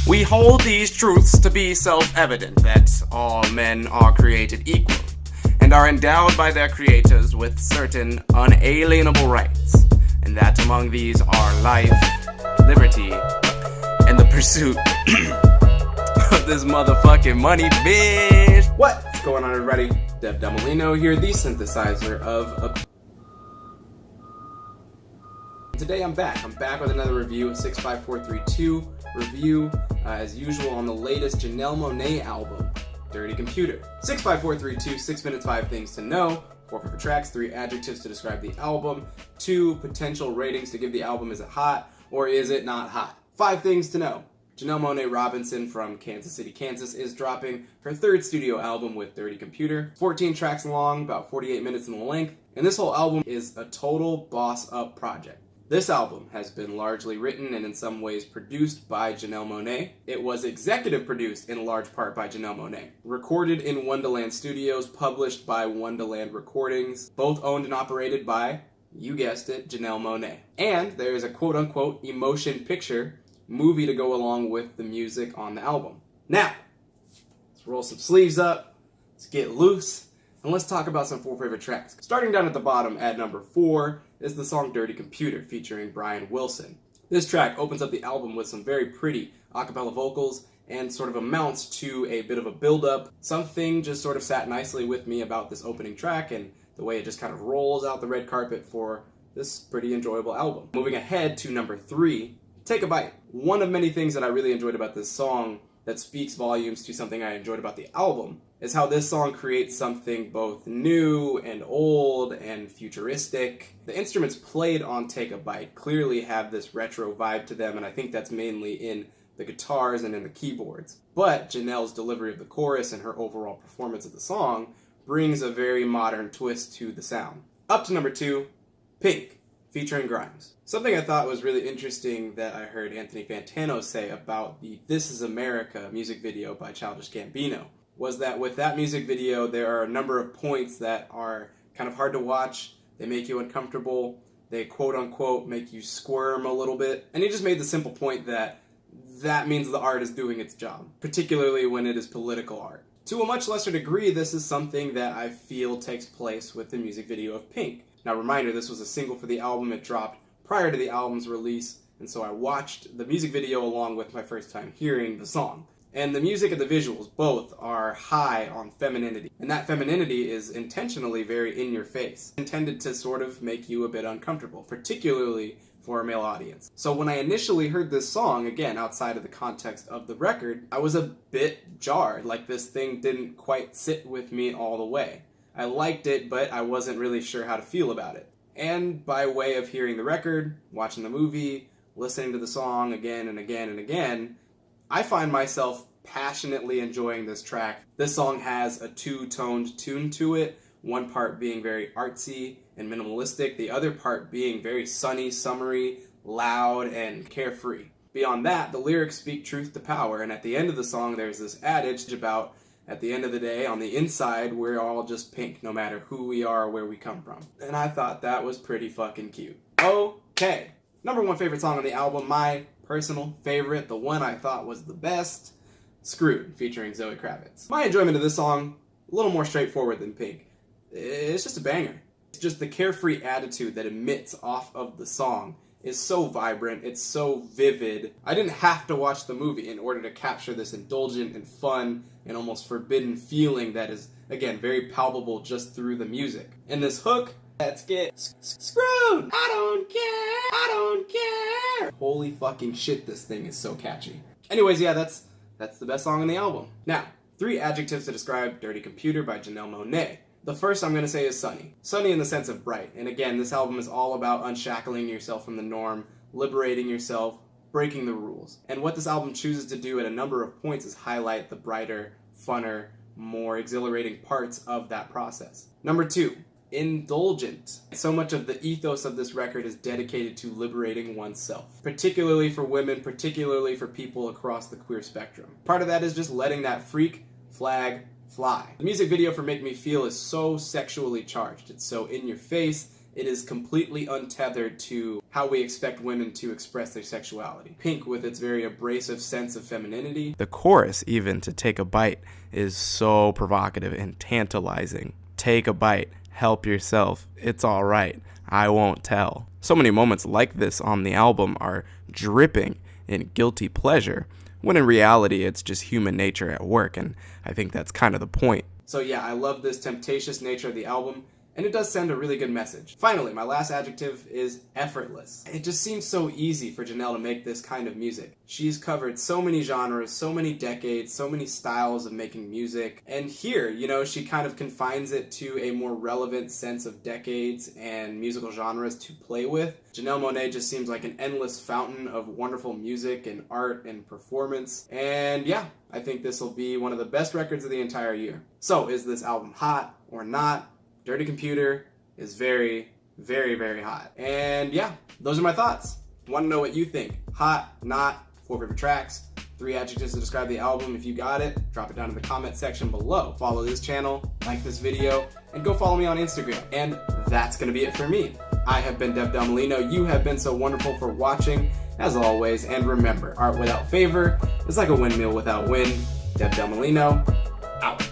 We hold these truths to be self-evident, that all men are created equal, and are endowed by their creators with certain unalienable rights, and that among these are life, liberty, and the pursuit of this motherfucking money, bitch. What's going on, everybody? Dev Del Molino here, the synthesizer of Today I'm back with another review, 65432 review, as usual on the latest Janelle Monae album, Dirty Computer. 65432, 6 minutes, 5 things to know, 4 favorite tracks, 3 adjectives to describe the album, 2 potential ratings to give the album. Is it hot or is it not hot? 5 things to know. Janelle Monae Robinson from Kansas City, Kansas is dropping her 3rd studio album with Dirty Computer. 14 tracks long, about 48 minutes in length, and this whole album is a total boss-up project. This album has been largely written and in some ways produced by Janelle Monae. It was executive produced in large part by Janelle Monae. Recorded in Wonderland Studios, published by Wonderland Recordings, both owned and operated by, you guessed it, Janelle Monae. And there is a quote-unquote emotion picture movie to go along with the music on the album. Now, let's roll some sleeves up, let's get loose, and let's talk about some 4 favorite tracks. Starting down at the bottom at number 4 is the song Dirty Computer featuring Brian Wilson. This track opens up the album with some very pretty a cappella vocals and sort of amounts to a bit of a build-up. Something just sort of sat nicely with me about this opening track and the way it just kind of rolls out the red carpet for this pretty enjoyable album. Moving ahead to number 3, Take a Byte. One of many things that I really enjoyed about this song that speaks volumes to something I enjoyed about the album is how this song creates something both new and old and futuristic. The instruments played on Take a Byte clearly have this retro vibe to them, and I think that's mainly in the guitars and in the keyboards. But Janelle's delivery of the chorus and her overall performance of the song brings a very modern twist to the sound. Up to number 2, Pynk, featuring Grimes. Something I thought was really interesting that I heard Anthony Fantano say about the This Is America music video by Childish Gambino was that with that music video, there are a number of points that are kind of hard to watch. They make you uncomfortable. They quote-unquote make you squirm a little bit. And he just made the simple point that that means the art is doing its job, particularly when it is political art. To a much lesser degree, this is something that I feel takes place with the music video of Pynk. Now, reminder, this was a single for the album. It dropped prior to the album's release, and so I watched the music video along with my first time hearing the song. And the music and the visuals both are high on femininity. And that femininity is intentionally very in your face, intended to sort of make you a bit uncomfortable, particularly for a male audience. So when I initially heard this song, again, outside of the context of the record, I was a bit jarred, like this thing didn't quite sit with me all the way. I liked it, but I wasn't really sure how to feel about it. And by way of hearing the record, watching the movie, listening to the song again and again and again, I find myself passionately enjoying this track. This song has a 2-toned tune to it, one part being very artsy and minimalistic, the other part being very sunny, summery, loud, and carefree. Beyond that, the lyrics speak truth to power, and at the end of the song there's this adage about, at the end of the day, on the inside, we're all just pink, no matter who we are or where we come from. And I thought that was pretty fucking cute. Okay, number 1 favorite song on the album, my personal favorite, the one I thought was the best, Screwed, featuring Zoe Kravitz. My enjoyment of this song, a little more straightforward than Pynk. It's just a banger. It's just the carefree attitude that emits off of the song is so vibrant, it's so vivid. I didn't have to watch the movie in order to capture this indulgent and fun and almost forbidden feeling that is, again, very palpable just through the music. And this hook, let's get screwed! I don't care! Holy fucking shit, this thing is so catchy. Anyways, yeah, that's the best song on the album. Now, 3 adjectives to describe Dirty Computer by Janelle Monae. The first I'm going to say is sunny. Sunny in the sense of bright. And again, this album is all about unshackling yourself from the norm, liberating yourself, breaking the rules. And what this album chooses to do at a number of points is highlight the brighter, funner, more exhilarating parts of that process. Number 2, indulgent. So much of the ethos of this record is dedicated to liberating oneself, particularly for women, particularly for people across the queer spectrum. Part of that is just letting that freak flag fly. The music video for Make Me Feel is so sexually charged. It's so in your face, It is completely untethered to how we expect women to express their sexuality. Pynk, with its very abrasive sense of femininity. The chorus, even, to Take a Bite, is so provocative and tantalizing. Take a bite, help yourself, it's alright, I won't tell. So many moments like this on the album are dripping in guilty pleasure, when in reality it's just human nature at work, and I think that's kind of the point. So yeah, I love this temptatious nature of the album, and it does send a really good message. Finally, my last adjective is effortless. It just seems so easy for Janelle to make this kind of music. She's covered so many genres, so many decades, so many styles of making music, and here, she kind of confines it to a more relevant sense of decades and musical genres to play with. Janelle Monae just seems like an endless fountain of wonderful music and art and performance, and yeah, I think this will be one of the best records of the entire year. So, is this album hot or not? Dirty Computer is very, very, very hot. And yeah, those are my thoughts. Want to know what you think? Hot, not, 4 favorite tracks, 3 adjectives to describe the album. If you got it, drop it down in the comment section below. Follow this channel, like this video, and go follow me on Instagram. And that's going to be it for me. I have been Dev Del Molino. You have been so wonderful for watching, as always. And remember, art without favor is like a windmill without wind. Dev Del Molino, out.